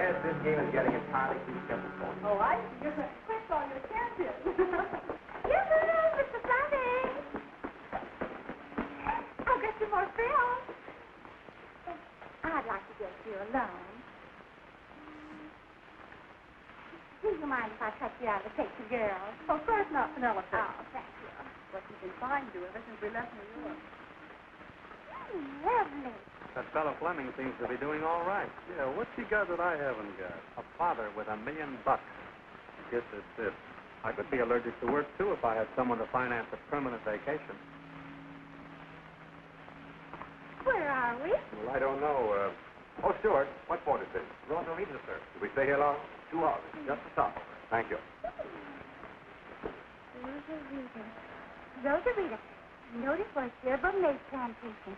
Yes, this game is getting entirely too simple for you. Oh, I see. You're going to quit on your champion. Yoo-hoo, Mr. Fleming. I'll get some more film. I'd like to get you alone. Do you mind if I cut you out of the picture, girls? Oh, of course not, Penelope. Oh, thank you. What you've been trying to do ever since we left New York. Lovely. That fellow Fleming seems to be doing all right. Yeah, what's he got that I haven't got? A father with $1 million. Guess that's it. I could be allergic to work, too, if I had someone to finance a permanent vacation. Where are we? Well, I don't know. Oh, Stuart, what port is this? Rosarita, sir. Did we stay here long? 2 hours. Just a stop. Thank you. Rosarita. Notice what yerba mate plantation.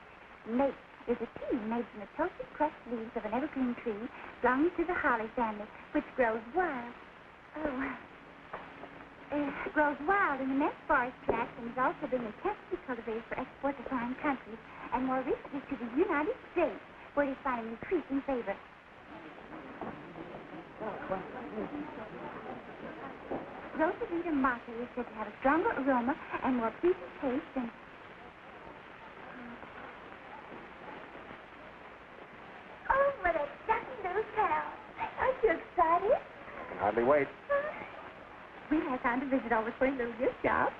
Mate is a tea made from the toasted crushed leaves of an evergreen tree belonging to the holly family, which grows wild. Grows wild in immense forest tracts and is also being intensively cultivated for export to foreign countries, and more recently to the United States, where it is finding increasing favor. Rosarita maté is said to have a stronger aroma and more pleasing taste than... Oh, what a ducky little town. Aren't you excited? I can hardly wait. We had time to visit all the quaint little gift shops.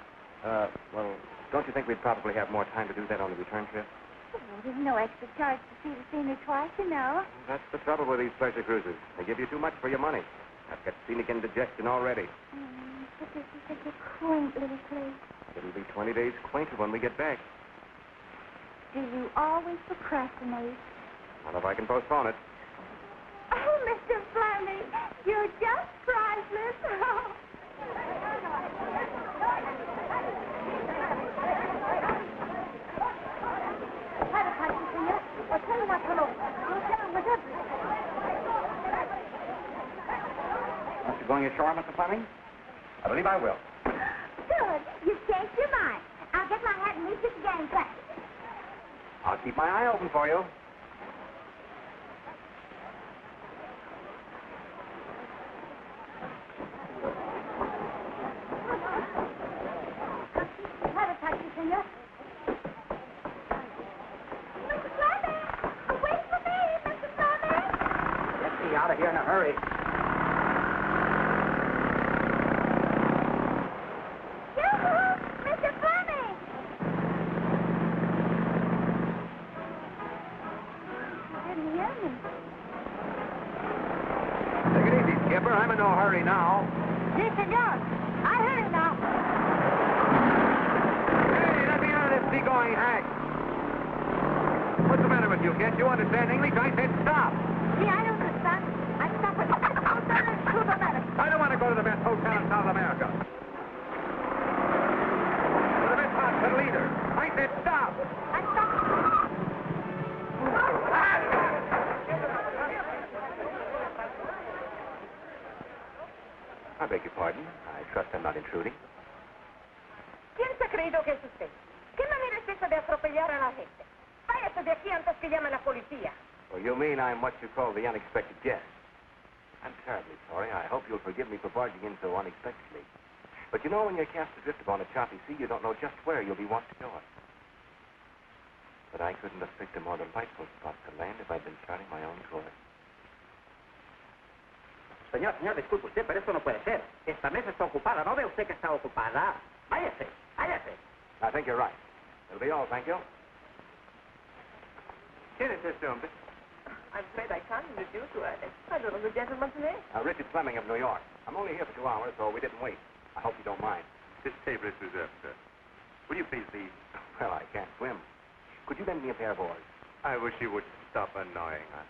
Well, don't you think we'd probably have more time to do that on the return trip? Oh, there's no extra charge to see the scenery twice, you know. That's the trouble with these pleasure cruises. They give you too much for your money. I've got scenic indigestion already. But this is such a quaint little place. It'll be 20 days quainter when we get back. Do you always procrastinate? Not if I can postpone it. Oh, Mr. Fleming, you're just priceless. Aren't you going ashore, Mr. Fleming? I believe I will. Good. You've changed your mind. I'll get my hat and meet you at the game practice. I'll keep my eye open for you. Have a taxi, senor. Mr. Fleming! Wait for me, Mr. Fleming! Get me out of here in a hurry. Yoo-hoo! Mr. Fleming! You didn't hear me. Take it easy, Skipper. I'm in no hurry now. Si, senor. I heard it now. Hey, let me out of this seagoing hack. What's the matter with you? Can't you understand English? I said stop. See, I don't understand. I stop at South America. I don't want to go to the best hotel in South America. To the best hospital either. I said stop. I stop. I beg your pardon. I trust I'm not intruding. ¿Quién se ha creído que es usted? ¿Qué manera es esa de atropellar a la gente? Váyase de aquí antes que llame a la policía. Well, you mean I'm what you call the unexpected guest. I'm terribly sorry. I hope you'll forgive me for barging in so unexpectedly. But you know, when you're cast adrift upon a choppy sea, you don't know just where you'll be once ashore. But I couldn't have picked a more delightful spot to land if I'd been charting my own course. Señor, disculpe usted, pero esto no puede ser. Esta mesa está ocupada. ¿No ve usted que está ocupada? Váyase, váyase. I think you're right. That'll be all, thank you. ¿Quién es este hombre? I'm afraid I can't introduce you. I don't know the gentleman's name. Richard Fleming of New York. I'm only here for 2 hours, so we didn't wait. I hope you don't mind. This table is reserved, sir. Will you please leave? Well, I can't swim. Could you lend me a pair of oars? I wish you would stop annoying us.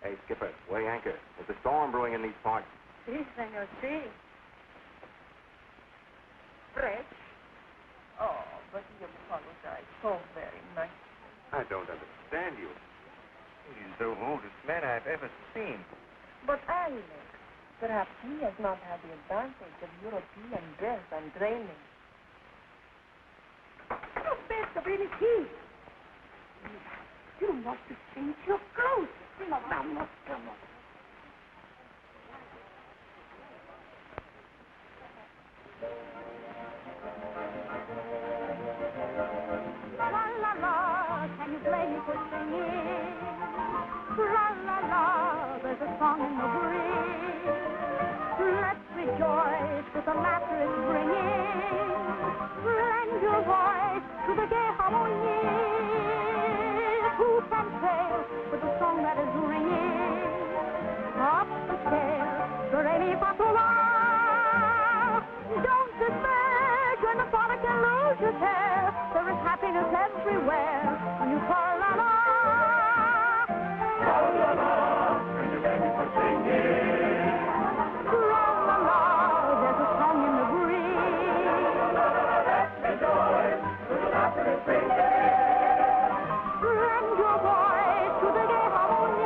Hey, Skipper, weigh anchor. There's a storm brewing in these parts. Sí, señor, sí. Fresh? Oh, but you apologize so very much. I don't understand you. He's the rudest man I've ever seen. But Alex, perhaps he has not had the advantage of European dress and training. Oh, Roberto, bene qui. You want to cinch your clothes. No, vamos, vamos. La la la, can you blame me for singing? La la la, there's a song in the breeze. Let's rejoice with the laughter it's bringing. Lend your voice to the gay harmony. Who can fail with the song that is ringing? Up the scale, the rainy fatula. Don't despair, join the frolic and lose your care. There is happiness everywhere when you call la la. La la la, and you're ready for singing. La la la, there's a song in the breeze. Let's rejoice with the laughter and singing. Lend your voice to the gay harmony.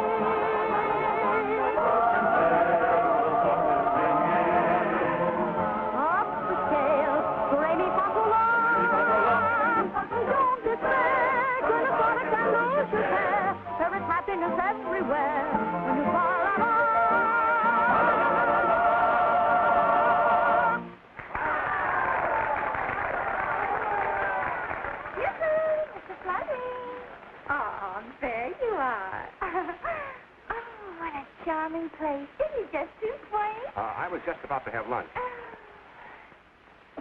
Up the scale, do re mi fa sol la. Don't despair, turn the product and lose your care. There is happiness everywhere when you call la la. Yoo-hoo, Mr. Fleming. Oh, there you are. Oh, what a charming place. Isn't it just too quaint? I was just about to have lunch.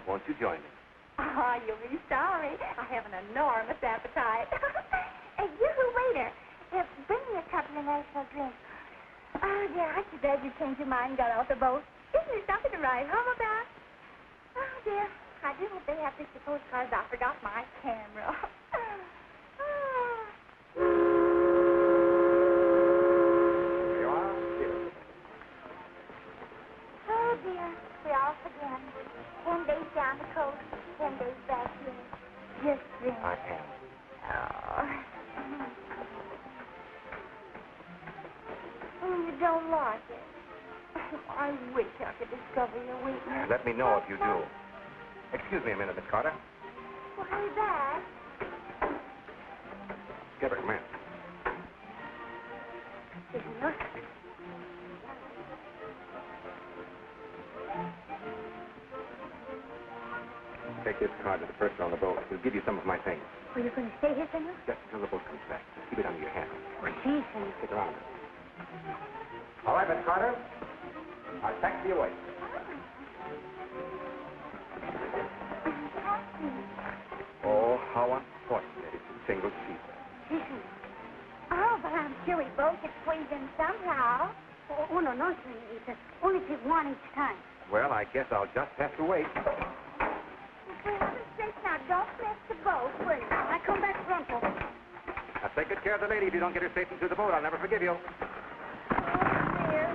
Won't you join me? Oh, you'll be sorry. I have an enormous appetite. Hey, you waiter, bring me a couple of national drinks. Oh, dear, I'm too bad you changed your mind and got off the boat. Isn't there something to write home about? Oh, dear, I do hope they have picture postcards. I forgot my camera. There you are. Here. Oh, dear, we're off again. 10 days down the coast, 10 days back here. Just think. I am. Oh. Oh, you don't like it. I wish I could discover your weakness. Let me know if you do. Excuse me a minute, Miss Carter. Well, hey, back. Skipper, come in. Senor. Take this card to the person on the boat. He'll give you some of my things. Are you going to stay here, senor? Just until the boat comes back. Keep it under your hat. Oh, sí, senor. Stick around. All right, Miss Carter. I'll taxi you away. Oh, how unfortunate it's a single sheep. Oh, but I'm sure we both could squeeze in somehow. Oh, no, senorita. Only take one each time. Well, I guess I'll just have to wait. For heaven's sake, now, don't mess the boat, will you? I come back pronto. Now, take good care of the lady. If you don't get her safe into the boat, I'll never forgive you. Oh, dear.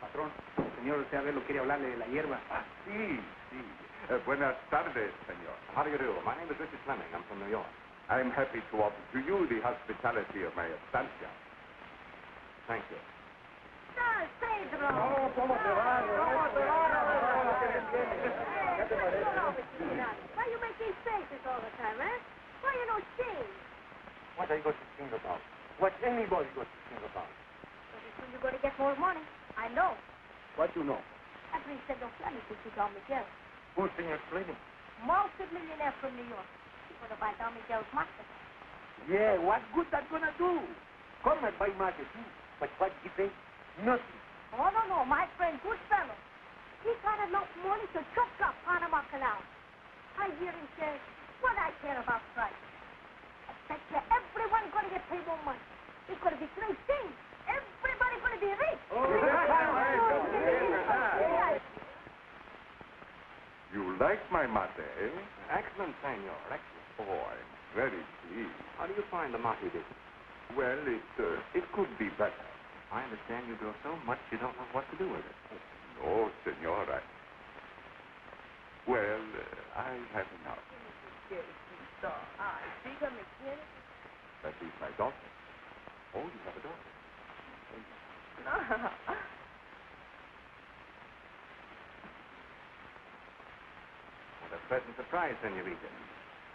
Patrón, señor Seabelo quiere hablarle de la hierba. Ah, sí, sí. Buenas tardes, señor. How do you do? My name is Richard Fleming. I'm from New York. I'm happy to offer to you the hospitality of my estancia. Thank you. Don Pedro. Oh, ¿cómo te va? Why you make these faces all the time, eh? Why you don't sing? What are you going to sing about? What's anybody going to sing about? Pretty soon you're going to get more money. I know. What you know? That brings Senor Fleming to Don Miguel. Who's Senor Fleming? Multi-millionaire from New York. He's going to buy Don Miguel's master. Yeah, what good that gonna do? Come and buy market too. But what he pay? Nothing. Oh, no, my friend, good fellow. He got enough money to choke up Panama Canal. I hear him say, what I care about price. I bet you everyone's going to get paid more money. It's going to be three things. Everybody's going to be rich. You like my mate, eh? Excellent, senor. Excellent. Oh, I'm very pleased. How do you find the mate business? Well, it could be better. I understand you grow so much you don't know what to do with it. No, senor, Well, I have enough. That is my daughter. Oh, you have a daughter. No. What a pleasant surprise, señorita.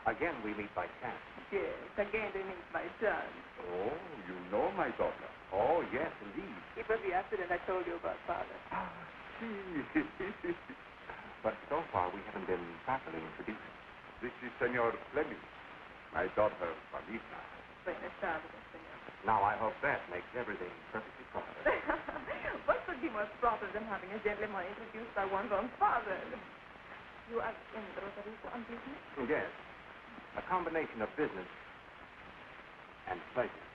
Again, we meet by chance. Yes, again we meet by chance. Oh, you know my daughter. Oh, yes, indeed. It was the accident I told you about, Father. But so far, we haven't been properly introduced. This is Senor Fleming, my daughter, Juanita. Buenas tardes, señor. Now, I hope that makes everything perfectly proper. What could be more proper than having a gentleman introduced by one's own father? You are in Rosarita on business? Yes. A combination of business and pleasure.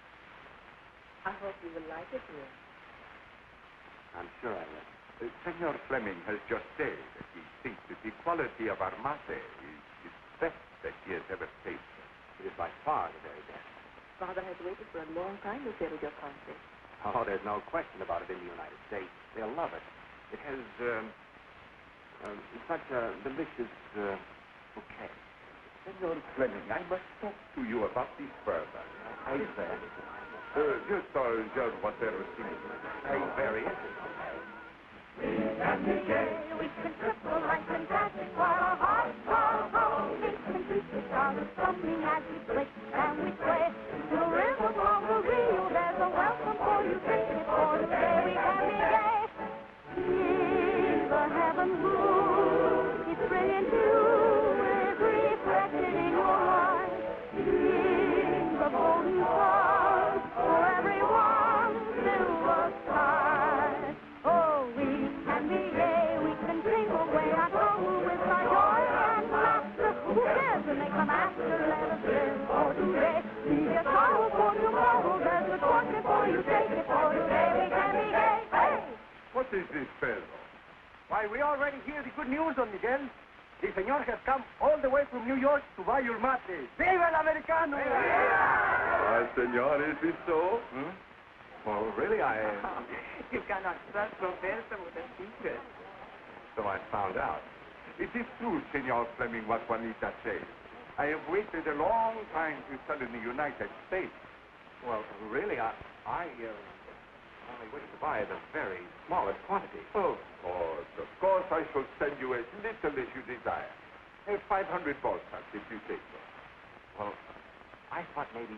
I hope you will like it here. I'm sure I will. Senor Fleming has just said that he thinks that the quality of our maté is the best that he has ever tasted. It is by far the very best. Father has waited for a long time to share with your country. Oh, there's no question about it in the United States. They'll love it. It has such a delicious bouquet. Senor Fleming, I must talk to you about this further. I say. Just whatever seems. Very interesting. We can be gay, we can triple like fantastic, while our hearts are home. We can keep the stars strumming as we play and we sway. To the river from the Rio, there's a welcome for you, take it for today. We can be gay. In the heaven blue, it's brilliant blue, is reflected in your eyes. In the golden sun, for everyone, silver skies. Oh, we can be gay, we can sing away our trouble with our joy and laughter. Who cares to make a master? Let us live for today. Leave your sorrow for tomorrow. There's a fortune for you, take it for today. We can be gay. Hey! What is this, Pedro? Why, we already hear the good news, Don Miguel. The señor has come all the way from New York to buy your mate. ¡Viva el americano! Senor, is it so? Well, really, You cannot trust Roberto with a secret. So I found out. It is true, Senor Fleming, what Juanita says. I have waited a long time to sell in the United States. Well, really, I only wish to buy the very smallest quantity. Of course, I shall send you as little as you desire. 500 bolsas, if you say so. Well, I thought maybe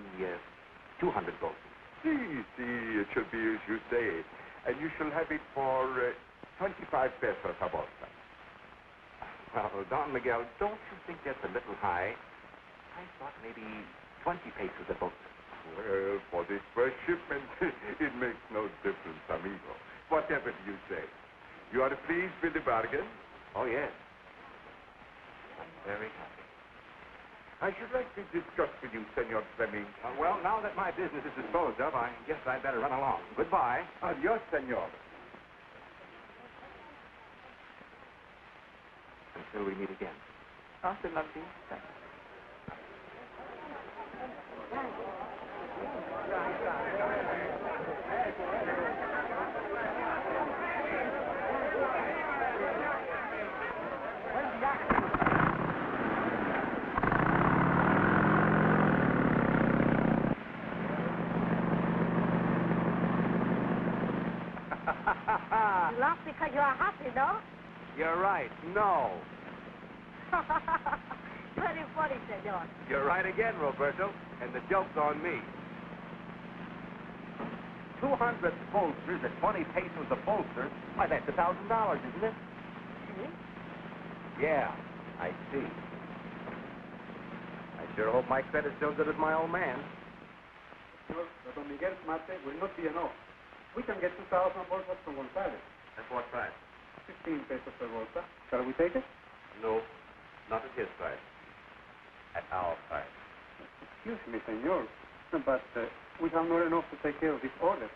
200 bolts. See, it should be as you say. And you shall have it for 25 pesos a bolsa. Well, Don Miguel, don't you think that's a little high? I thought maybe 20 pesos a bolt. Well, for this first shipment, it makes no difference, amigo. Whatever you say. You are pleased with the bargain? Oh, yes. I'm very happy. I should like to discuss with you, Senor Fleming. Well, now that my business is disposed of, I guess I'd better run along. Goodbye. Adios, senor. Until we meet again. Hasta la vista. You laugh because you are happy, no? You're right. No. Very funny, senor. You're right again, Roberto. And the joke's on me. 200 bolsters at 20 pesos a bolster. Why, that's $1,000, isn't it? Yeah, I see. I sure hope my credit's still good as my old man. Sure, but Don Miguel's mate will not be enough. We can get 2,000 bolsas from González. At what price? 15 pesos per bolsa. Shall we take it? No, not at his price. At our price. Excuse me, senor, but we have not enough to take care of this order.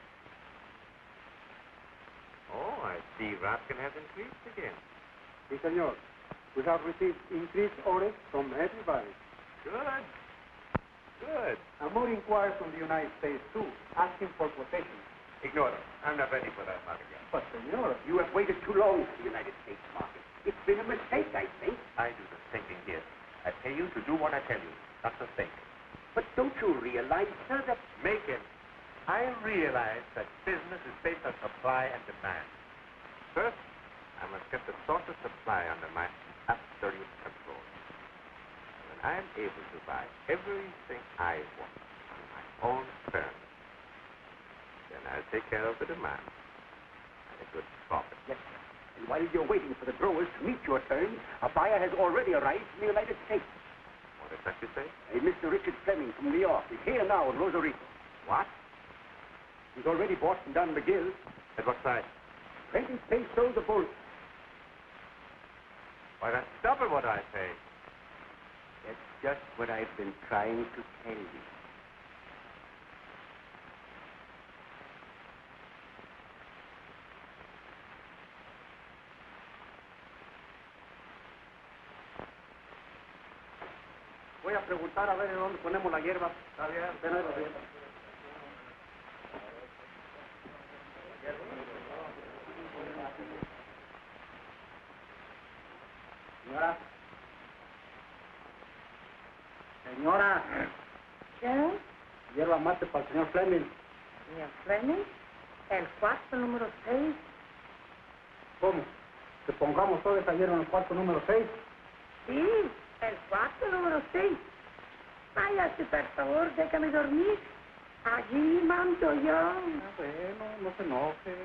Oh, I see Ratkin has increased again. Sí, senor. We have received increased orders from everybody. Good. Good. And more inquiries from the United States, too, asking for quotations. Ignore them. I'm not ready for that market yet. But, senor, You have waited too long for the United States market. It's been a mistake, I think. I do the thinking here. I pay you to do what I tell you, not to think. But don't you realize, sir, that... Macon, I realize that business is based on supply and demand. First, I must get the source of supply under my absolute control. When I am able to buy everything I want on my own terms, then I'll take care of the demand and a good profit. Yes, sir. And while you're waiting for the growers to meet your terms, a buyer has already arrived from the United States. What is that you say? A Mr. Richard Fleming from New York is here now in Rosarita. What? He's already bought from Don Miguel. At what price? 20 pesos a bull. Why, that's double what I pay. That's just what I've been trying to tell you. Voy a preguntar a ver de dónde ponemos la hierba. Está bien. Ven a Rosarita. Señora. Señora. ¿Qué? Hierba mate para el señor Fleming. ¿Señor Fleming? ¿El cuarto número 6? ¿Cómo? ¿Que pongamos toda esa hierba en el cuarto número 6? Sí, el cuarto número 6. Váyase, por favor, déjame dormir. Allí mando yo. Bueno, no se enoje.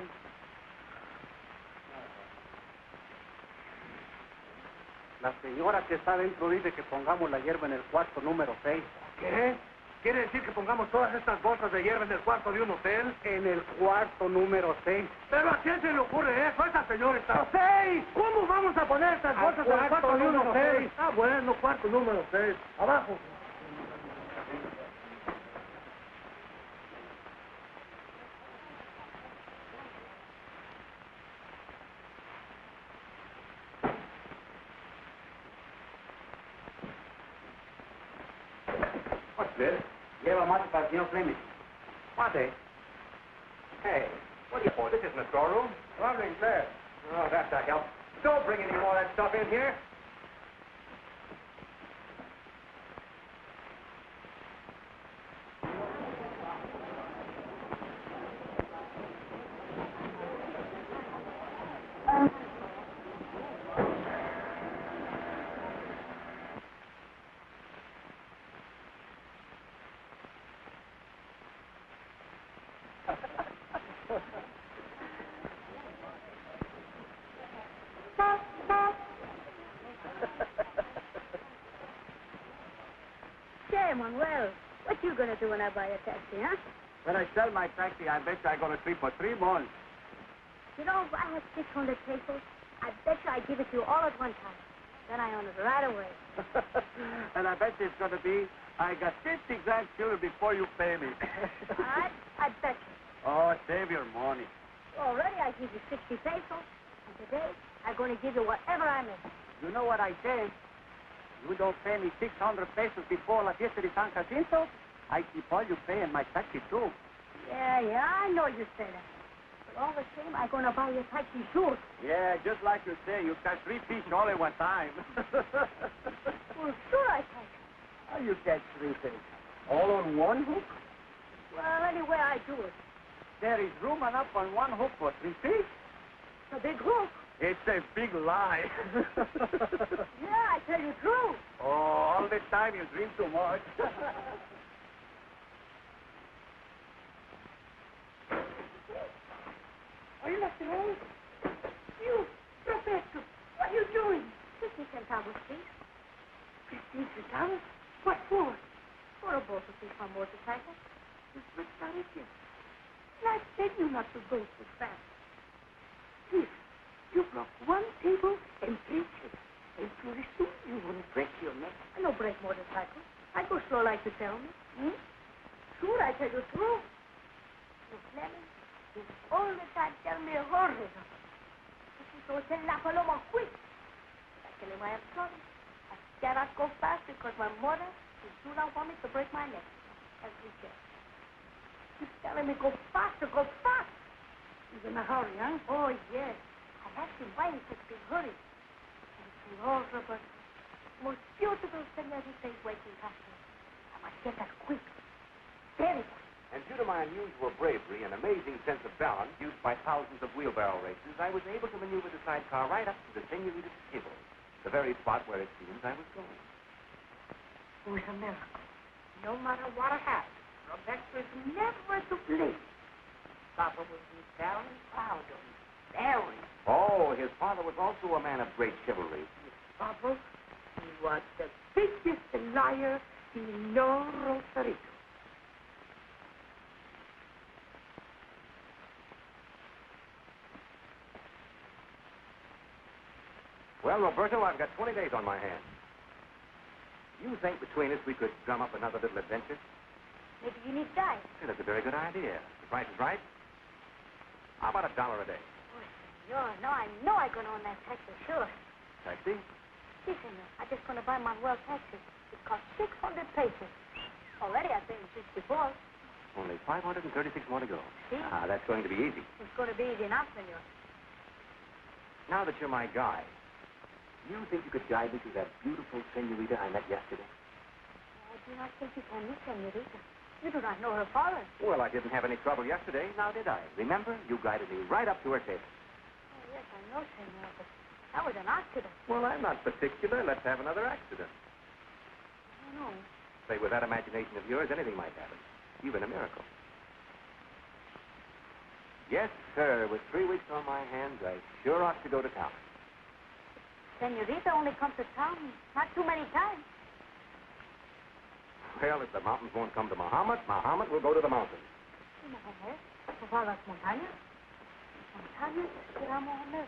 La señora que está dentro dice que pongamos la hierba en el cuarto número 6. ¿Qué? ¿Quiere decir que pongamos todas estas bolsas de hierba en el cuarto de un hotel? En el cuarto número 6. ¿Pero a quién se le ocurre eso? Esa señora está... ¡6! ¿Cómo vamos a poner estas bolsas en el cuarto de un hotel? Ah, bueno, cuarto número 6. Abajo. Lleva mate para el señor Fleming. Mate? Hey, what do you... Oh, this isn't a storeroom. Fleming, there. Oh, that's a help. Don't bring any more of that stuff in here. Manuel, what you gonna do when I buy a taxi, huh? When I sell my taxi, I bet you I'm gonna sleep for 3 months. You know, if I had 600 pesos, I bet you I'd give it to you all at one time. Then I own it right away. And I bet you it's gonna be, I got 50 grandchildren before you pay me. I bet you. Oh, save your money. Already I give you 60 pesos, and today I'm gonna give you whatever I make. You know what I say? You don't pay me 600 pesos before la Fiesta de San Jacinto, I keep all you pay in my taxi, too. Yeah, I know you say that. But all the same, I'm gonna buy your taxi sure. Yeah, just like you say, you catch 3 fish all at one time. Well, sure I can. How you catch 3 fish? All on one hook? Well, anyway, I do it. There is room enough on one hook for 3 fish? It's a big hook. It's a big lie. Yeah, I tell you true. Oh, all this time you drink too much. Are you left alone? You, Roberto, what are you doing? 50 centavos, please. 15 centavos? What for? For a boat to take my motorcycle. Miss Rosarita, I said you not to go so fast. Here, you broke 1 table and 3 chairs. And pretty soon you will break your neck. I don't break motorcycle. I go slow like you tell me. Sure, I tell you true. You Fleming, you all the time tell me horrors. This is to tell La Paloma quick. I tell him I am sorry. I cannot go fast because my mother, she do not want me to break my neck. Every chair. She's telling me go faster, go fast. He's in a hurry, huh? Oh, yes. I asked him why in such big hurry. And he said, oh, Roberto, most beautiful señorita is waiting past me. Must get us quick. Very quick. And due to my unusual bravery and amazing sense of balance used by thousands of wheelbarrow races, I was able to maneuver the sidecar right up to the señorita's table, the very spot where it seems I was going. It was a miracle. No matter what happened, Roberto is never to blame. Papa would be very proud of him. Very. Oh, his father was also a man of great chivalry. Papa, he was the biggest liar in all Rosarita. Well, Roberto, I've got 20 days on my hands. You think between us we could drum up another little adventure? Maybe you need dice. Hey, that's a very good idea. The price is right. How about $1 a day? Oh, senor, no, I know I'm going to own that taxi, sure. Taxi? Si, senor. I'm just going to buy Manuel taxi. It costs 600 pesos. Already I paid him 64. Only 536 more to go. See? Ah, that's going to be easy. It's going to be easy enough, senor. Now that you're my guide, you think you could guide me to that beautiful señorita I met yesterday? I do not think you can meet señorita. You do not know her father. Well, I didn't have any trouble yesterday, now did I? Remember, you guided me right up to her table. Oh, yes, I know, senor, but that was an accident. Well, I'm not particular. Let's have another accident. I don't know. Say, with that imagination of yours, anything might happen. Even a miracle. Yes, sir. With 3 weeks on my hands, I sure ought to go to town. Señorita only comes to town not too many times. Well, if the mountains won't come to Muhammad, Muhammad will go to the mountains. Sí, Mohamed. ¿Nos va a las montañas? Montañas será Mohamed.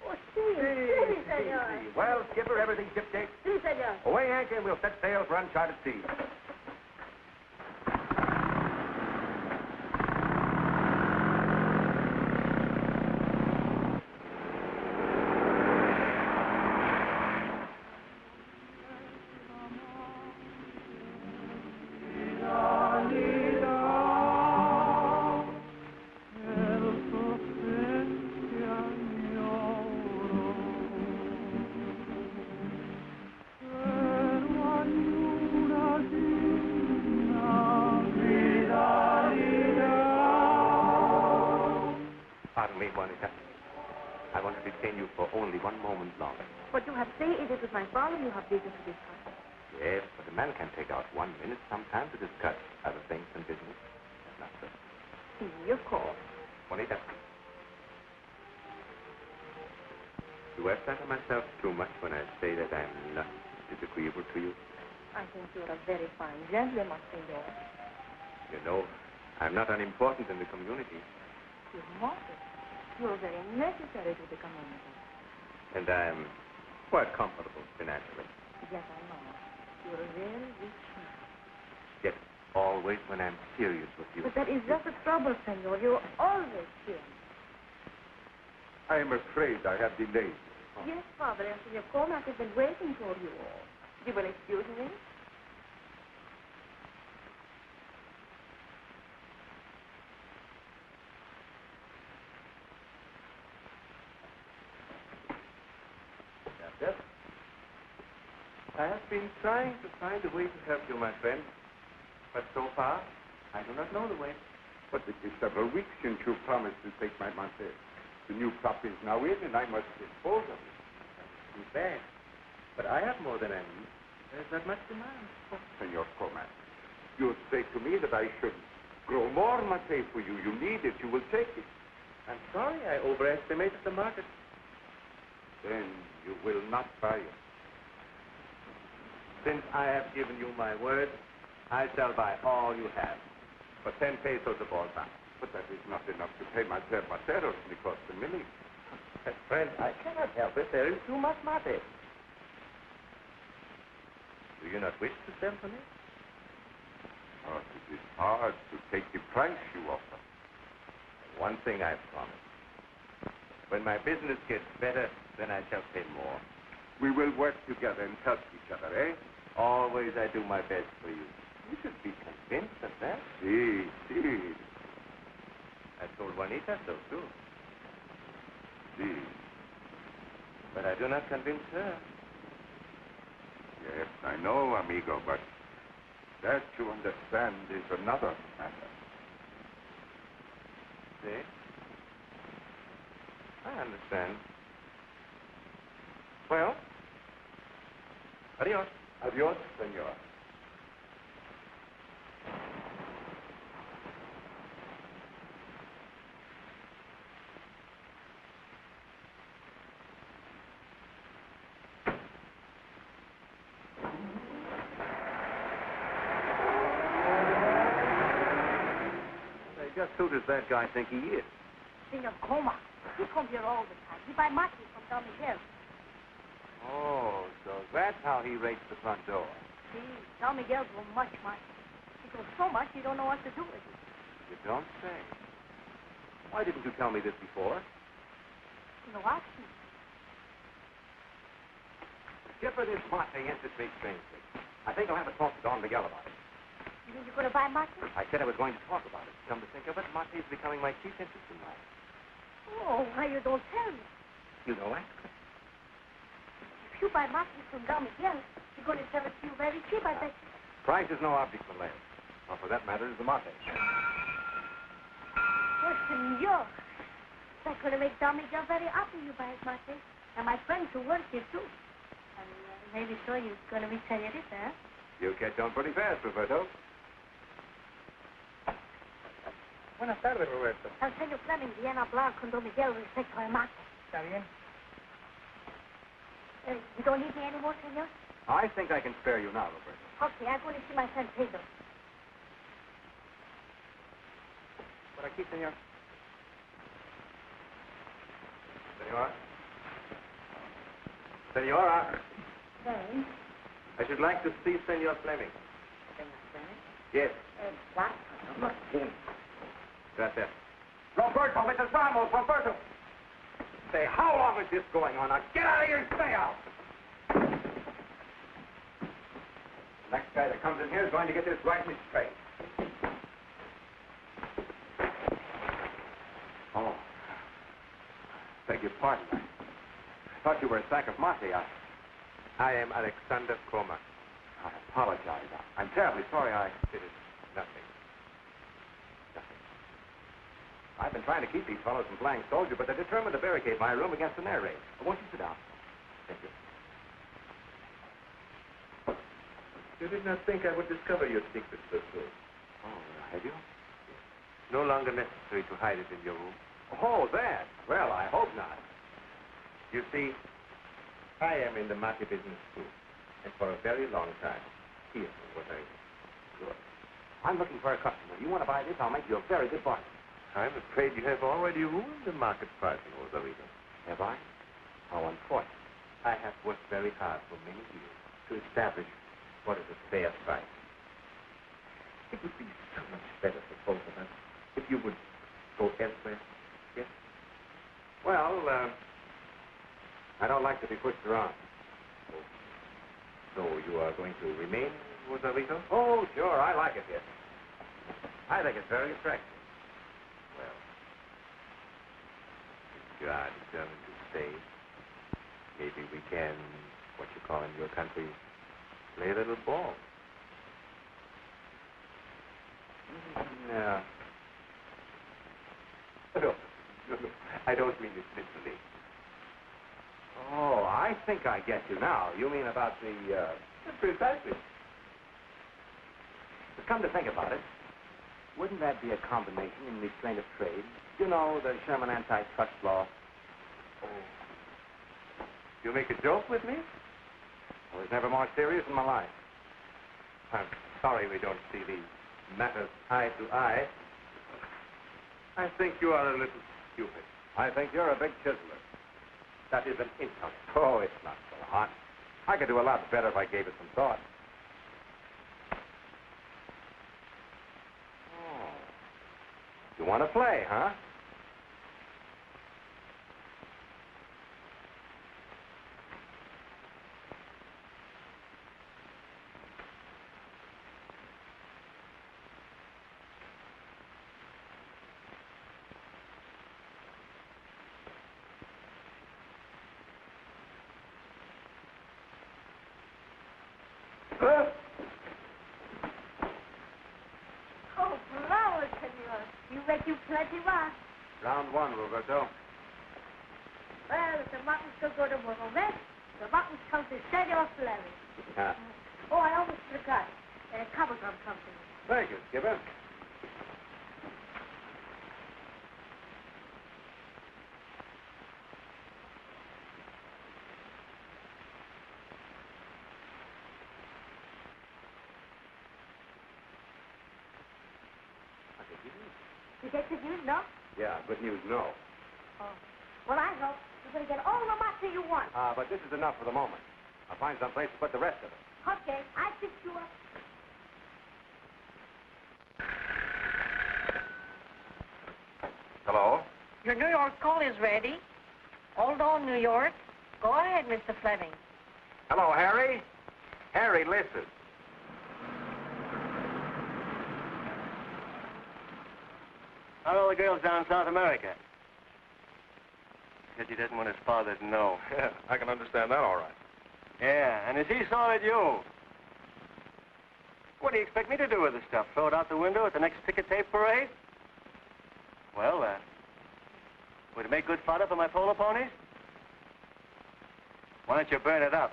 Oh, sí, sí, señor. Well, skipper, everything shipshape. Sí, señor. Away, anchor, and we'll set sail for uncharted seas. Pardon me, Juanita. I want to detain you for only one moment longer. What you have said is it with my father you have business to discuss. Yes, but a man can take out 1 minute sometime to discuss other things than business. Not so. See, of course. Juanita. Do I flatter myself too much when I say that I'm not disagreeable to you? I think you're a very fine gentleman, senor. You know, I'm not unimportant in the community. You're modest. You're very necessary to the community. And I'm quite comfortable financially. Yes, I know. You're a very rich man. Yet always when I'm serious with you. But that is just the trouble, senor. You're always here. I am afraid I have delayed. Yes, Father, and Senor Komac has been waiting for you all. You will excuse me? Yes. I have been trying to find a way to help you, my friend. But so far, I do not know the way. But it is several weeks since you promised to take my maté. The new crop is now in, and I must dispose of it. Too bad. But I have more than I need. There's not much demand. Oh, Senor Komac, you say to me that I should grow more maté for you. You need it. You will take it. I'm sorry I overestimated the market. Then you will not buy it. Since I have given you my word, I shall buy all you have. For 10 pesos a ball pound. But that is not enough to pay my termateros and cost a million. Friend, I cannot help it. There is too much maté. Do you not wish to sell for me? But it is hard to take the price you offer. One thing I promise. When my business gets better, then I shall pay more. We will work together and help each other, eh? Always I do my best for you. You should be convinced of that. Si, si. I told Juanita so, too. Si. But I do not convince her. Yes, I know, amigo, but That, you understand, is another matter. See? I understand. Well, adios. Adios, senor. Just who does that guy think he is? Senor Komac. He comes here all the time. He buy maté from Don Miguel. Oh, so that's how he rates the front door. See, Don Miguel goes much money. He goes so much you don't know what to do with it. You don't say. Why didn't you tell me this before? You know, ask him. Skipper, this maté interests me strangely. I think I'll have a talk to Don Miguel about it. You mean you're going to buy maté? I said I was going to talk about it. Come to think of it, maté is becoming my chief interest in life. Oh, why you don't tell me? You know it? If you buy maté from Don Miguel, he's going to sell it to you very cheap, I bet you. Price is no object for Malay. Or for that matter, is the maté. Oh, senor. That's going to make Don Miguel very happy you buy his maté. And my friends who work here, too. And maybe so you're going to meet señorita, huh? You catch on pretty fast, Roberto. Buenas tardes, Roberto. El señor Fleming viene a hablar con Don Miguel respecto al maté. ¿Está bien? You don't need me anymore, senor? I think I can spare you now, Roberto. Okay, I'm going to see my friend Pedro. Por aquí, señor. Senora. Senora. Hey, I should like to see Senor Fleming. Senor Scenic? Yes. What? Look, here. Gracias. Roberto, Mrs. Ramos, Roberto. Say, how long is this going on? Now, get out of here and stay out. The next guy that comes in here is going to get this right in his face. Oh. Beg your pardon. I thought you were a sack of maté. I am Alexander Komac. I apologize. I'm terribly sorry It is nothing. Nothing. I've been trying to keep these fellows from playing soldier, but they're determined to barricade my room against an air raid. Won't you sit down? Thank you. You did not think I would discover your secret so soon. Oh, have you? No longer necessary to hide it in your room. Oh, that. Well, I hope not. You see, I am in the maté business too, and for a very long time. Here is what I do. Good. I'm looking for a customer. You want to buy this? I'll make you a very good bargain. I'm afraid you have already ruined the market price in Rosarita. Have I? How unfortunate. I have worked very hard for many years to establish what is a fair price. It would be so much better for both of us if you would go elsewhere. Yes? Well, I don't like to be pushed around. So you are going to remain in Rosarita? Oh, sure. I like it here. I think it's very attractive. Well, if you are determined to stay, maybe we can, what you call in your country, play a little ball. No. No, I don't mean it literally. Oh, I think I get you now. You mean about the, Precisely. But come to think about it, wouldn't that be a combination in restraint of trade? You know, the Sherman antitrust law. Oh. You make a joke with me? I was never more serious in my life. I'm sorry we don't see these matters eye to eye. I think you are a little stupid. I think you're a big chiseler. That is an insult. Oh, it's not so hot. I could do a lot better if I gave it some thought. Oh. You want to play, huh? You make you plenty right. Round one, Roberto. Well, if the mutton's still good and we're mess, the mutton's come to Senor Fleming. Oh, I almost forgot. Covergum company. Thank you, Skipper. You get good news, no? Yeah, good news, no. Oh. Well, I hope you're going to get all the maté you want. But this is enough for the moment. I'll find some place to put the rest of it. Okay, I fix you up. Hello? Your New York call is ready. Hold on, New York. Go ahead, Mr. Fleming. Hello, Harry? Harry, listen. How are all the girls down in South America? Because he doesn't want his father to know. Yeah, I can understand that all right. Yeah, and is he sorry at you? What do you expect me to do with the stuff? Throw it out the window at the next ticker tape parade? Well, would it make good fodder for my polo ponies? Why don't you burn it up?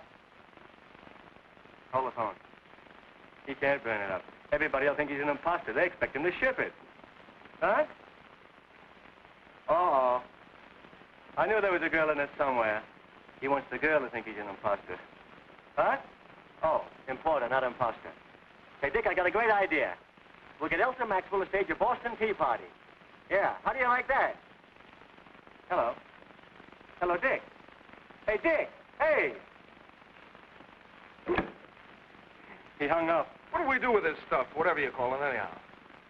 Hold the phone. He can't burn it up. Everybody will think he's an imposter. They expect him to ship it. Huh? Uh-oh. I knew there was a girl in it somewhere. He wants the girl to think he's an imposter. Huh? Oh, importer, not imposter. Hey, Dick, I got a great idea. We'll get Elsa Maxwell to stage a Boston Tea Party. Yeah, how do you like that? Hello. Hello, Dick. Hey, Dick. Hey. He hung up. What do we do with this stuff, whatever you call it, anyhow?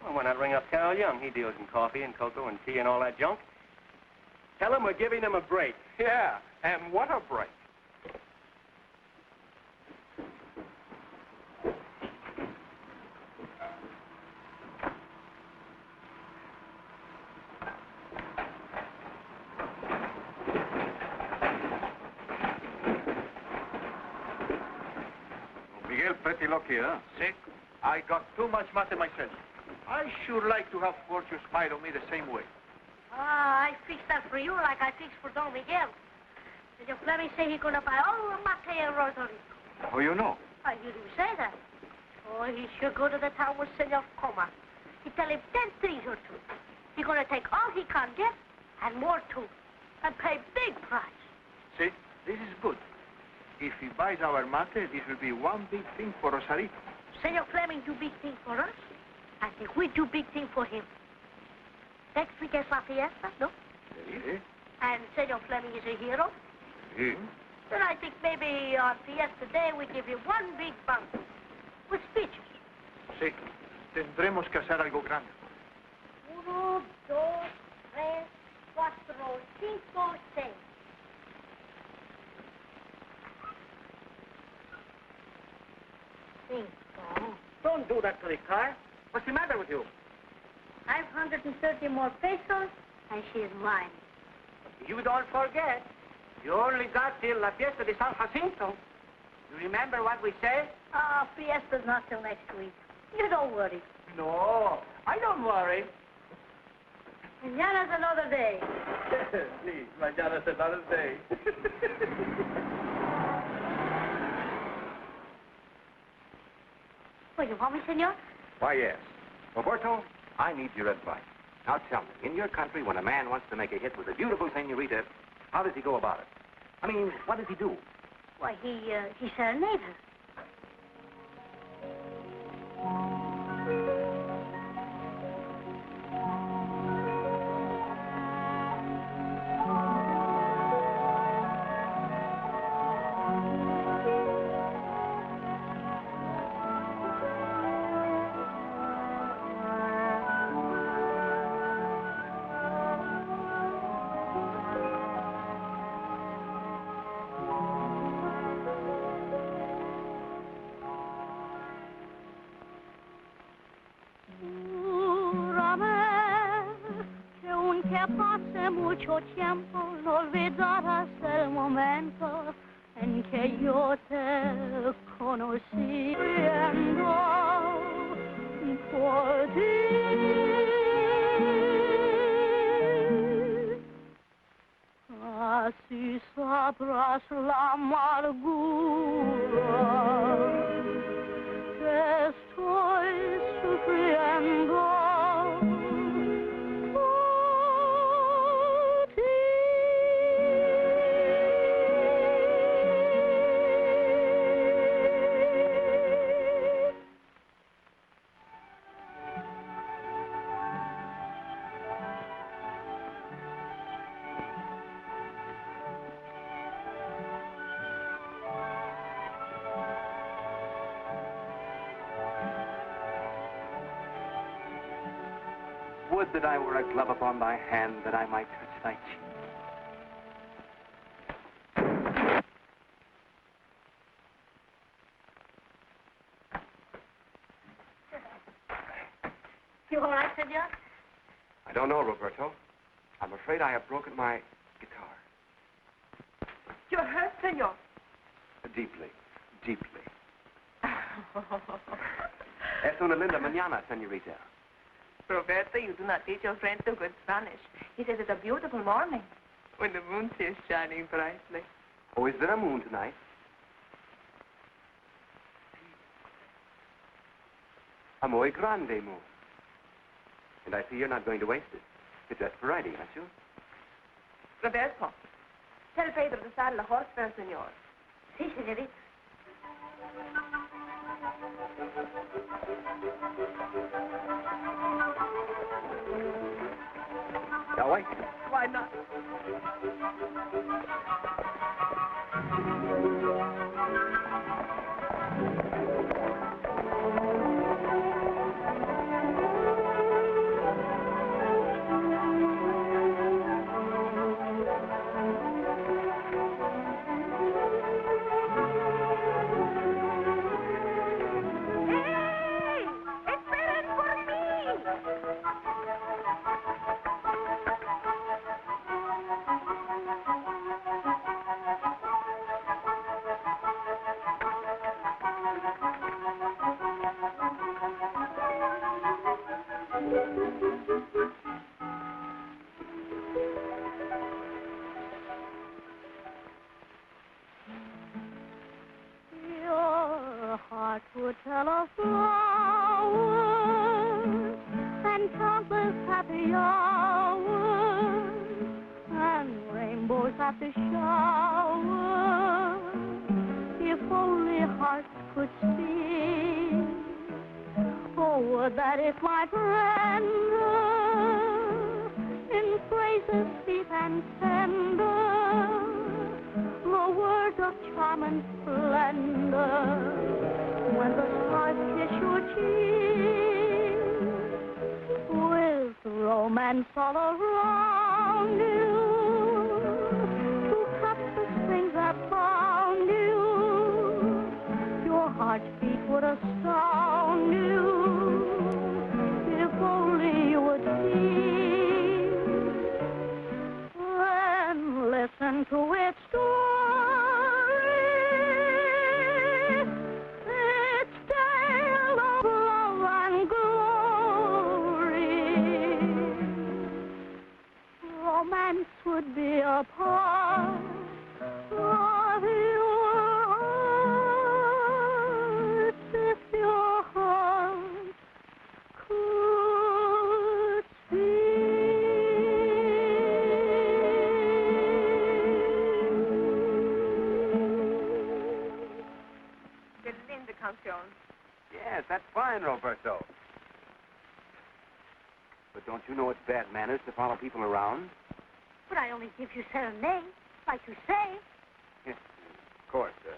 Well, why not ring up Carol Young? He deals in coffee and cocoa and tea and all that junk. Tell him we're giving him a break. Yeah, and what a break. Miguel, pretty lucky, huh? Sick? I got too much maté myself. I sure like to have fortune smile on me the same way. I fixed that for you like I fixed for Don Miguel. Senor Fleming say he's going to buy all the maté in Rosarita. How you know? You didn't say that. Oh, he should go to the town with Senor Komac. He tell him 10 things or two. He's going to take all he can get and more too, and pay big price. See, this is good. If he buys our maté, this will be one big thing for Rosarita. Senor Fleming do big thing for us. I think we do big thing for him. Next week is La Fiesta, no? Sí. And Senor Fleming is a hero. Sí. Then I think maybe on Fiesta Day we give you one big banquet with speeches. Sí. Tendremos que hacer algo grande. 1, 2, 3, 4, 5, 6. Don't do that to the car. What's the matter with you? 530 more pesos, and she is mine. You don't forget, you only got till La Fiesta de San Jacinto. You remember what we said? Fiesta's not till next week. You don't worry. No, I don't worry. Mañana's another day. Please, mañana's another day. Well, you want me, senor? Why, yes. Roberto, I need your advice. Now tell me, in your country, when a man wants to make a hit with a beautiful señorita, how does he go about it? I mean, what does he do? Why, he serenades her. Pase mucho tiempo, no olvidarás el momento en que yo te conocí. Por ti. atrás la amargura que estoy sufriendo por ti. Would that I were a glove upon thy hand, that I might touch thy cheek. You all right, senor? I don't know, Roberto. I'm afraid I have broken my guitar. You're hurt, senor. Deeply, deeply. Es una linda mañana, señorita. Roberto, you do not teach your friend the good Spanish. He says it's a beautiful morning when the moon is shining brightly. Oh, is there a moon tonight? A muy grande moon. And I see you're not going to waste it. You're dressed for riding, aren't you? Roberto, tell Pedro to saddle a horse for us, senor. Sí, señorita. Shall we? Why not? Your heart would tell of flowers and countless happy hours and rainbows after showers if only hearts could speak. Oh, would that if my friend in phrases sweet and tender the word of charm and splendor when the stars kiss your cheek with romance all around you to cut the strings that bound you, your heartbeat would astound you if only you would see. Then listen to its story, its tale of love and glory. Romance would be a part of your heart if your heart could Yes, that's fine, Roberto. But don't you know it's bad manners to follow people around? But I only give you serenade, like you say. Yes, of course, sir.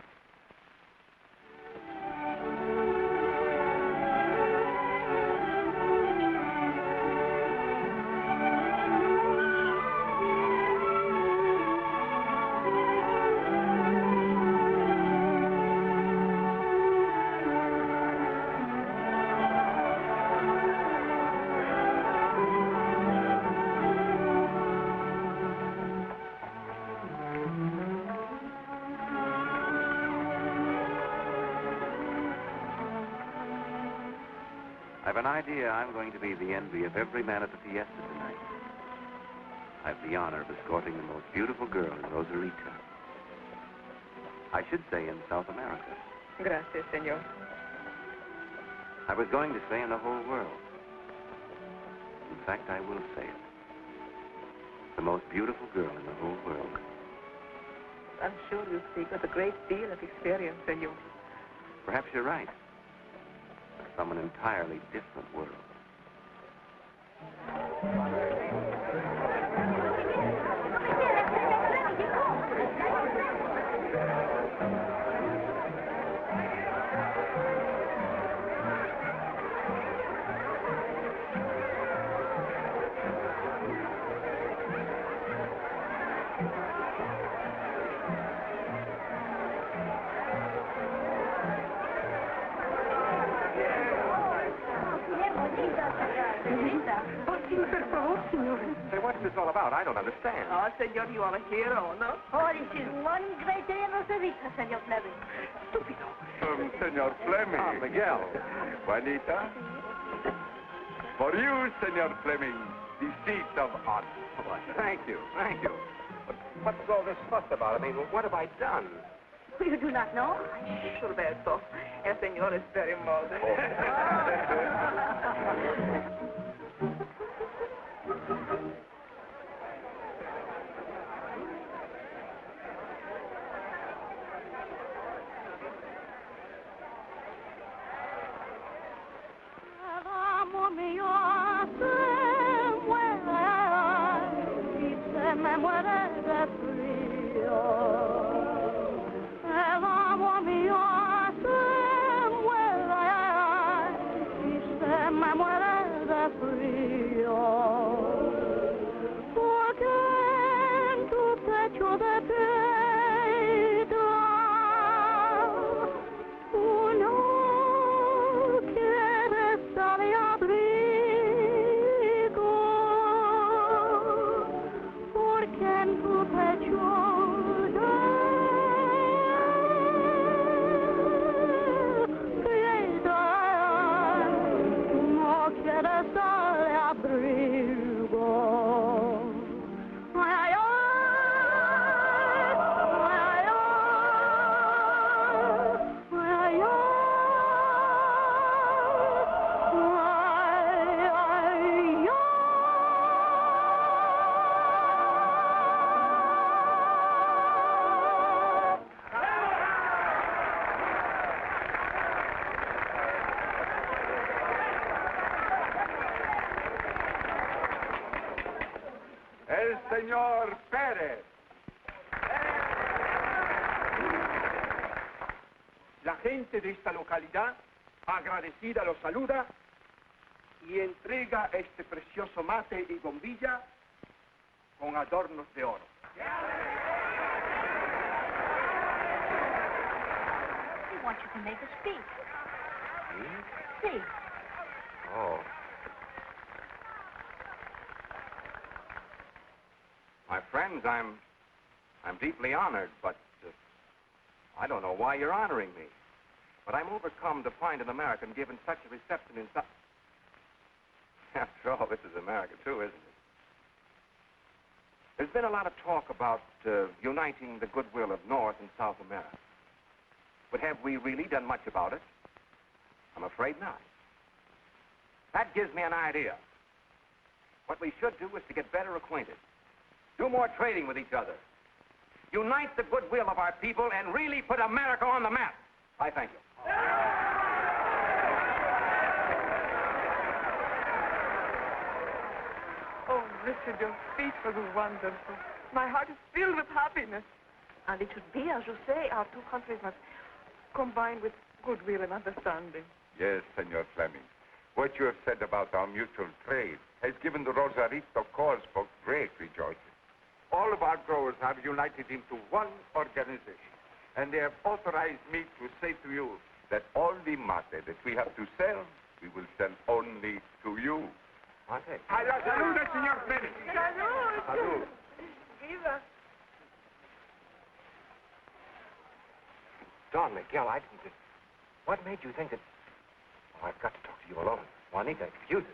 I've an idea I'm going to be the envy of every man at the Fiesta tonight. I've the honor of escorting the most beautiful girl in Rosarita. I should say in South America. Gracias, señor. I was going to say in the whole world. In fact, I will say it. The most beautiful girl in the whole world. I'm sure you speak with a great deal of experience, señor. Perhaps you're right. But from an entirely different world. Say, what's this all about? I don't understand. Oh, señor, you are a hero, no? Oh, this is one great day in Rosarita, Senor Fleming. Stupido. Senor Fleming. Don Miguel. Juanita. For you, Senor Fleming, the seat of honor. Oh, thank you, thank you. But what's all this fuss about? I mean, what have I done? You do not know? Roberto, el señor es very modern. Amor mío, se muere y se me muere de frío. El amor mío se muere y se me muere de frío. Porque en tu pecho de piedra uno quiere estar de abrigo, porque en tu pecho de piedra no quiere estar de abrigo. Ay, ay, ay, ay, ay, ay. El señor Pérez. La gente de esta localidad, agradecida, los saluda y entrega este precioso mate y bombilla con adornos de oro. We want you to make a speech. Me? See. Oh. My friends, I'm deeply honored, but I don't know why you're honoring me. But I'm overcome to find an American given such a reception in such... After all, this is America, too, isn't it? There's been a lot of talk about uniting the goodwill of North and South America. But have we really done much about it? I'm afraid not. That gives me an idea. What we should do is to get better acquainted. Do more trading with each other. Unite the goodwill of our people and really put America on the map. I thank you. Oh, Richard, your speech was wonderful. My heart is filled with happiness. And it should be, as you say, our two countries must combine with goodwill and understanding. Yes, Senor Fleming. What you have said about our mutual trade has given the Rosarita cause for great rejoicing. All of our growers have united into one organization, and they have authorized me to say to you that all the mate that we have to sell, we will sell only to you. Mate. A la salud del señor Fleming. Salud! Salud. Viva! Don Miguel, I didn't just... What made you think that... Oh, I've got to talk to you alone. Juanita, excuse us.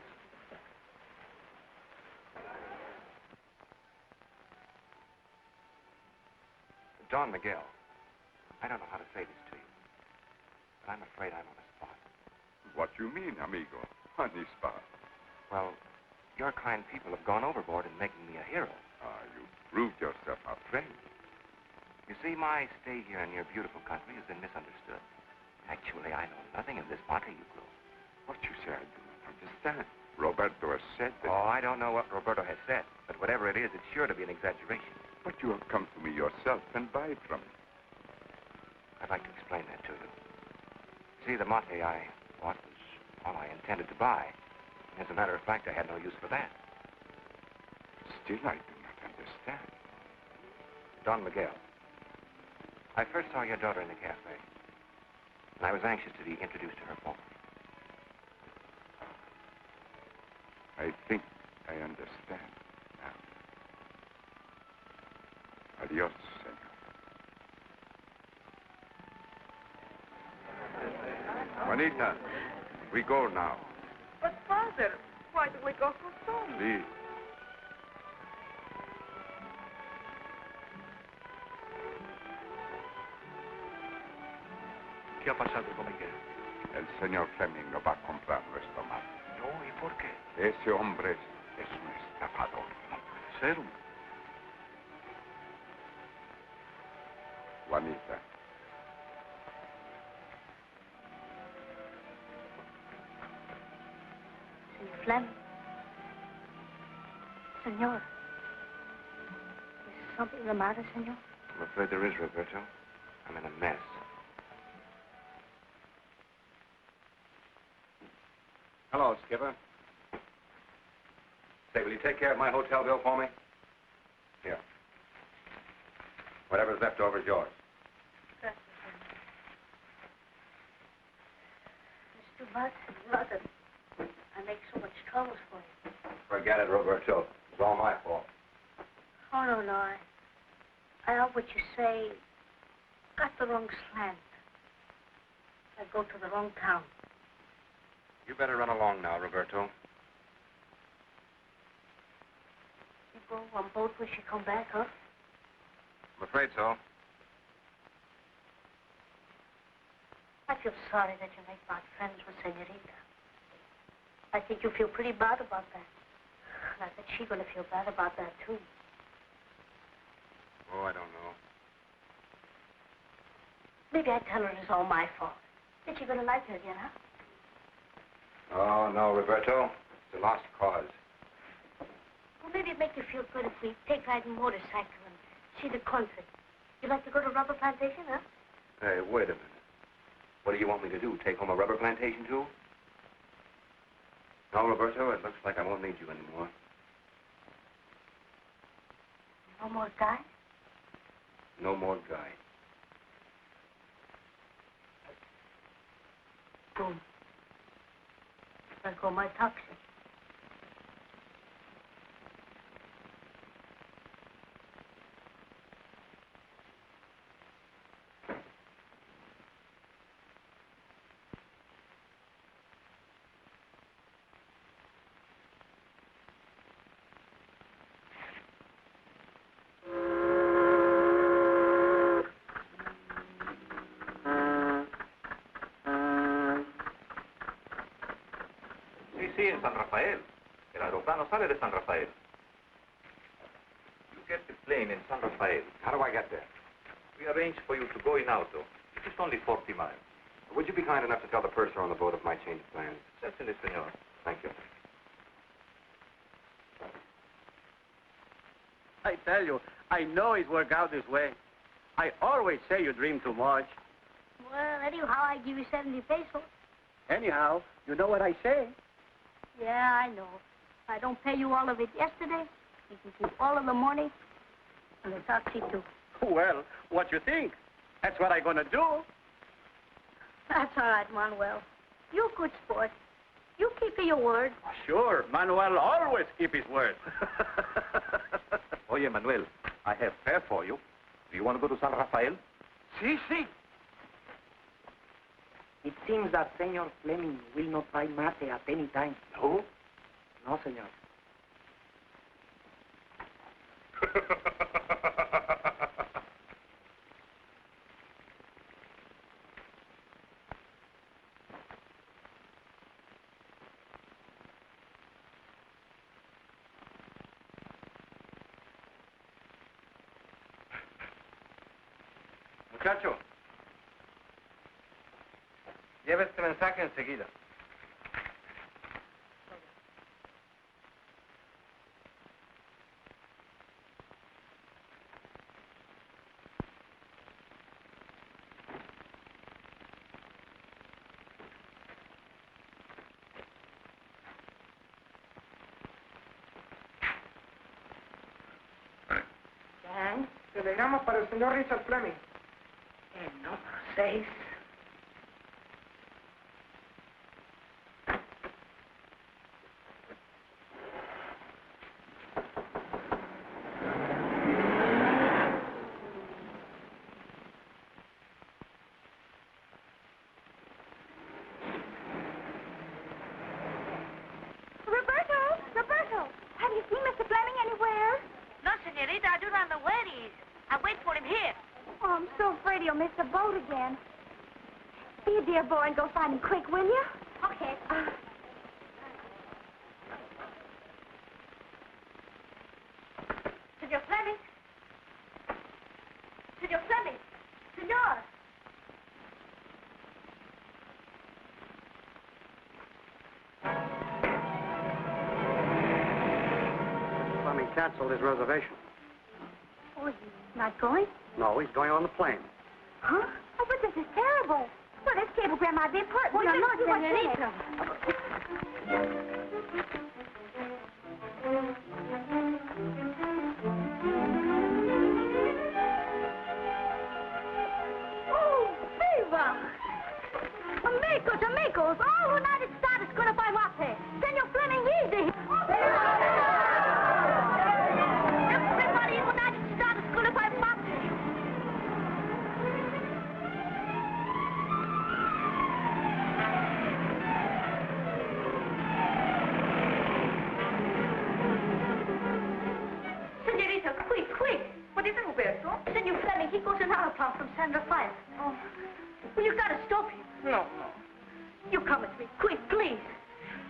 Don Miguel, I don't know how to say this to you, but I'm afraid I'm on the spot. What you mean, amigo? On the spot? Well, your kind people have gone overboard in making me a hero. You proved yourself our friend. You see, my stay here in your beautiful country has been misunderstood. Actually, I know nothing of this maté you grew. What you say, I do not understand. Roberto has said that... Oh, I don't know what Roberto has said, but whatever it is, it's sure to be an exaggeration. But you have come to me yourself and buy from me. I'd like to explain that to you. See, the maté I bought was all I intended to buy. As a matter of fact, I had no use for that. Still, I do not understand. Don Miguel. I first saw your daughter in the cafe, and I was anxious to be introduced to her formally. I think I understand now. Adios, senor. Juanita, we go now. But, Father, why do we go so soon? Please. ¿Qué ha pasado con Miguel? El señor Fleming no va a comprar nuestro mate. No, ¿y por qué? Ese hombre es un estafador. No puede ser. Juanita. Señor Fleming. Señor. Is something the matter, senor? I'm afraid there is, Roberto. I'm in a mess. Hello, Skipper. Say, will you take care of my hotel bill for me? Here. Whatever's left over is yours. Gracias, senor. It's too bad, senor, that I make so much troubles for you. Forget it, Roberto. It's all my fault. Oh, no. I heard what you say. Got the wrong slant. I go to the wrong town. You better run along now, Roberto. You go on boat when she come back, huh? I'm afraid so. I feel sorry that you make bad friends with señorita. I think you feel pretty bad about that. And I bet she's gonna feel bad about that, too. Oh, I don't know. Maybe I tell her it's all my fault. Then she's gonna like her again, huh? Oh, no, Roberto. It's a lost cause. Well, maybe it'd make you feel good if we take riding motorcycle and see the country. You like to go to rubber plantation, huh? Hey, wait a minute. What do you want me to do? Take home a rubber plantation, too? No, Roberto, it looks like I won't need you anymore. No more guy? No more guide. Boom. There go my taxi. Sí, en San Rafael. El aeroplano sale de San Rafael. You get the plane in San Rafael. How do I get there? We arrange for you to go in auto. It is only 40 miles. Would you be kind enough to tell the purser on the boat of my change of plans? Certainly, senor. Thank you. I tell you, I know it's worked out this way. I always say you dream too much. Well, anyhow, I give you 70 pesos. Anyhow, you know what I say. Yeah, I know. I don't pay you all of it yesterday. You can keep all of the money and the taxi, too. Well, what you think? That's what I'm gonna do. That's all right, Manuel. You good sport. You keep to your word. Sure, Manuel always keep his word. Oye, Manuel, I have fare for you. Do you want to go to San Rafael? Sí, sí. It seems that Senor Fleming will not buy mate at any time. No? No, senor. Muchacho, lleve este mensaje enseguida. Telegrama para el señor Richard Fleming. El número 6. Roberto, have you seen Mr. Fleming anywhere? No, señorita, I do not know where he is. I wait for him here. Oh, I'm so afraid he'll miss the boat again. Be a dear boy and go find him quick, will you? Okay. Senor Fleming. Senor Fleming. Senor. Fleming canceled his reservation. Oh, he's not going? No, he's going on the plane. Huh? Oh, but this is terrible. Well, this cablegram might be important. Well, no, señorita. Oh, viva! Amigos, all United States is going to buy maté. Senor Fleming, easy. Everybody in the United States is going to buy maté. Señorita, quick. What is it, Roberto? Senor Fleming, he goes in aeroplane from San Rafael. Oh. Well, you gotta stop him. No. You come with me, quick, please.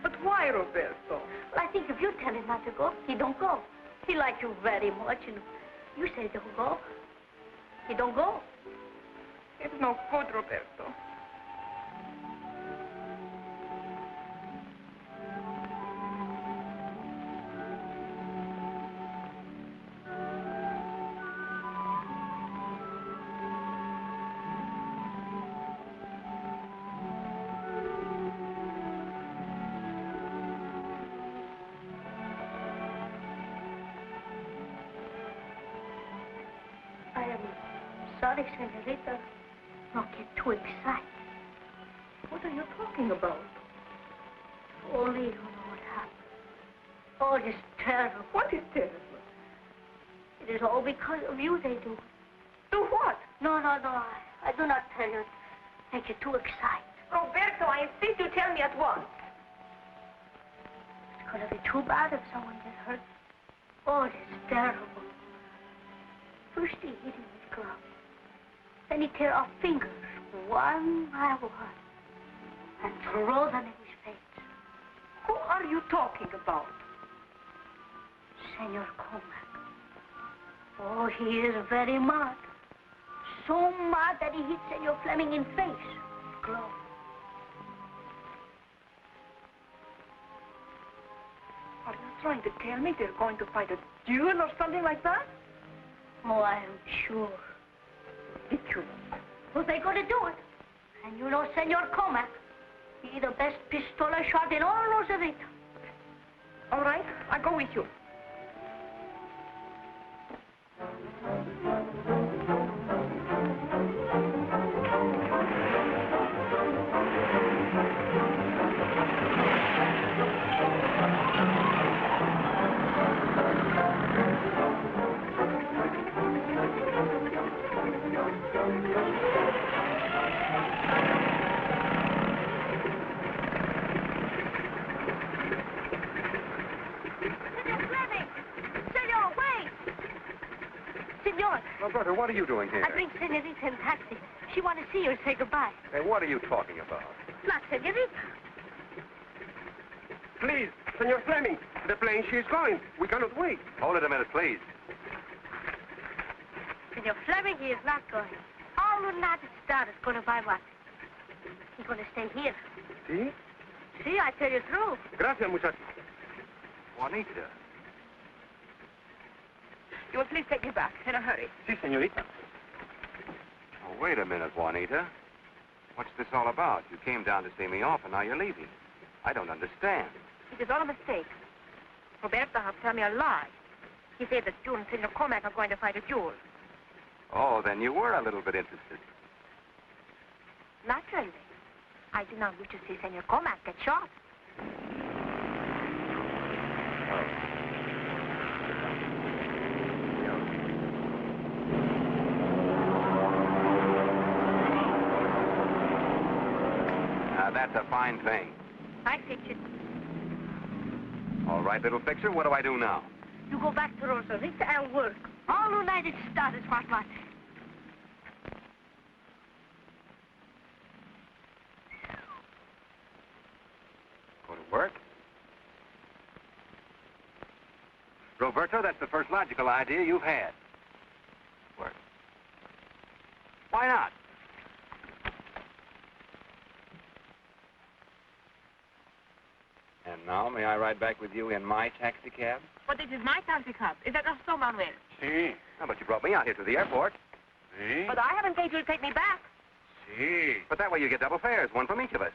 But why, Roberto? Well, I think if you tell him not to go, he don't go. He likes you very much, and you say don't go. He don't go. It's no good, Roberto. I am sorry, señorita. Don't get too excited. What are you talking about? Only you know what happened. Oh, it is terrible. What is terrible? It is all because of you they do. Do what? No. I do not tell you. Make you too excited. Roberto, I insist you tell me at once. It's going to be too bad if someone gets hurt. Oh, it is terrible. First he hit him with gloves. Then he tear off fingers, one by one, and throw them in his face. Who are you talking about? Senor Komac. Oh, he is very mad. So mad that he hit Senor Fleming in face with gloves. Are you trying to tell me they're going to fight a duel or something like that? Oh, I am sure. Ridiculous. Well, they're going to do it. And you know Senor Komac. He's the best pistola shot in all Rosarita. All right, I'll go with you. Roberto, what are you doing here? I bring señorita in taxi. She want to see you and say goodbye. Hey, what are you talking about? Not señorita. Please, Senor Fleming, the plane she's going. We cannot wait. Hold it a minute, please. Senor Fleming, he is not going. All All United States is going to buy what? He's going to stay here. ¿Sí? See, I tell you true. Gracias, muchacho. Juanita. You will please take me back in a hurry. Sí, señorita. Oh, wait a minute, Juanita. What's this all about? You came down to see me off, and now you're leaving. I don't understand. It is all a mistake. Roberto has told me a lie. He said that you and Senor Komac are going to fight a duel. Oh, then you were a little bit interested. Naturally. I do not wish to see Senor Komac get shot. That's a fine thing. I fix it. All right, little fixer, what do I do now? You go back to Rosarita and work. All United States is what matters. Go to work? Roberto, that's the first logical idea you've had. Work. Why not? And now, may I ride back with you in my taxi cab? But this is my taxi cab. Is that not so, Manuel? Sí. Oh, but you brought me out here to the airport. Sí. But I haven't paid you to take me back. Sí. But that way you get double fares, one from each of us.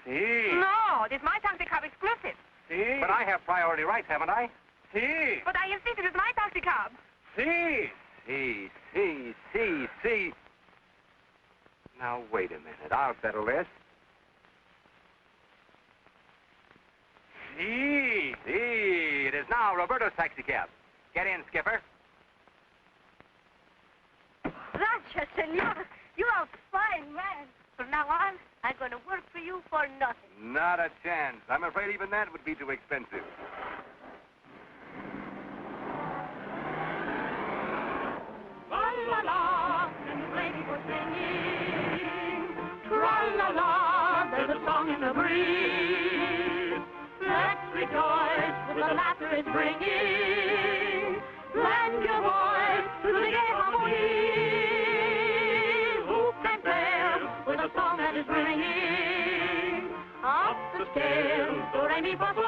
Sí. No, this is my taxi cab exclusive. Sí. But I have priority rights, haven't I? Sí. But I insist it is my taxi cab. Sí. See. Now, wait a minute. I'll settle this. Sí. It is now Roberto's taxi cab. Get in, Skipper. Gracias, senor. You are a fine man. From now on, I'm going to work for you for nothing. Not a chance. I'm afraid even that would be too expensive. Tra-la-la, and the lady was singing. Tra-la-la, there's a song in the breeze. Let's rejoice with the laughter it's bringing. Lend your voice to the gay harmony. Who can fail with a song that is ringing? Up the scale, do re mi fa sol